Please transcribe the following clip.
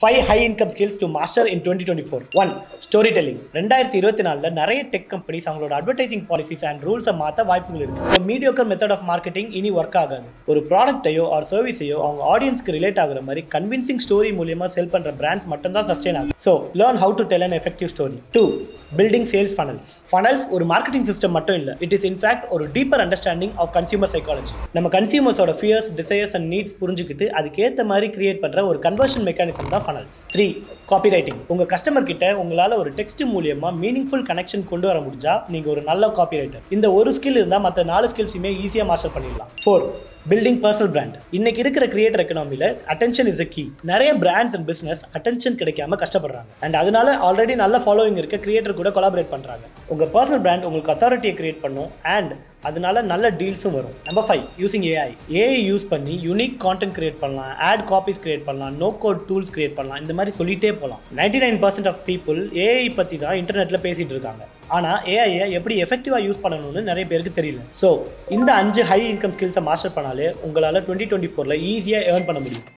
5 high income skills to master in 2024. 1. Storytelling. 2024ல நிறைய tech companies அவங்களோட advertising policies and ரூல்ஸை மாற்ற வாய்ப்புகள் இருக்கு. ஒரு மீடியோக்கர் மெத்தட் ஆஃப் மார்க்கெட்டிங் இனி ஒர்க் ஆகாது. ஒரு ப்ராடக்ட்டையோ ஆர் சர்வீஸையோ அவங்க ஆடியன்ஸ்க்கு ரிலேட் ஆகுற மாதிரி கன்வின்சிங் ஸ்டோரி மூலியமா செல் பண்ற பிராண்ட்ஸ் மட்டும் தான் சஸ்டெயின் ஆகும். So learn how to tell an effective story. 2. Building sales funnels. Funnels ஒரு மார்க்கெட்டிங் சிஸ்டம் மட்டும் இல்லை, இட் இஸ் இன்ஃபேக்ட் ஒரு deeper understanding of consumer psychology. நம்ம கன்சியூமர்ஸோட ஃபியர்ஸ், டிசைர்ஸ் அண்ட் நீட்ஸ் புரிஞ்சுக்கிட்டு அதுக்கேற்ற மாதிரி கிரியேட் பண்ற ஒரு கன்வர்ஷன் மெக்கானிசம் தான் ஃபனல்ஸ். 3. Copywriting. உங்க கஸ்டமர் கிட்ட உங்களால ஒரு டெக்ஸ்ட் மூலியமா மீனிங்ஃபுல் கனெக்ஷன் கொண்டு வர முடிஞ்சா நீங்க ஒரு நல்ல காப்பி ரைட்டர். இந்த ஒரு ஸ்கில் இருந்தா மற்ற 4 ஸ்கில்ஸுமே ஈஸியா மாஸ்டர் பண்ணிடலாம். 4. Building personal brand. இன்னைக்கு இருக்கிற கிரியேட்டர் எக்கனாமில அட்டென்ஷன் இஸ் a key. நிறைய பிராண்ட்ஸ் அண்ட் பிசினஸ் அட்டென்ஷன் கிடைக்காம கஷ்டப்படுறாங்க. அண்ட் அதனால ஆல்ரெடி நல்ல ஃபாலோவிங் இருக்க கிரியேட்டர் கூட கொலாபரேட் பண்றாங்க. உங்க பர்சனல் பிராண்ட் உங்களுக்கு அத்தாரிட்டியை கிரியேட் பண்ணும் அண்ட் அதனால நல்ல டீல்ஸும் வரும். நம்பர் 5. யூசிங் ஏஐ யூஸ் பண்ணி யூனிக் கான்டென்ட் கிரியேட் பண்ணலாம், ஆட் காப்பீஸ் கிரியேட் பண்ணலாம், நோ கோட் டூல்ஸ் கிரியேட் பண்ணலாம். இந்த மாதிரி சொல்லிட்டே போகலாம். 99% ஆஃப் பீப்புள் ஏஐ பற்றி தான் இன்டர்நெட்டில் பேசிகிட்டு இருக்காங்க. ஆனால் ஏஐயை எப்படி எஃபெக்டிவாக யூஸ் பண்ணணும்னு நிறைய பேருக்கு தெரியல. ஸோ இந்த 5 ஹை இன்கம் ஸ்கில்ஸை மாஸ்டர் பண்ணாலே உங்களால் 2024ல் ஈஸியாக ஏர்ன் பண்ண முடியும்.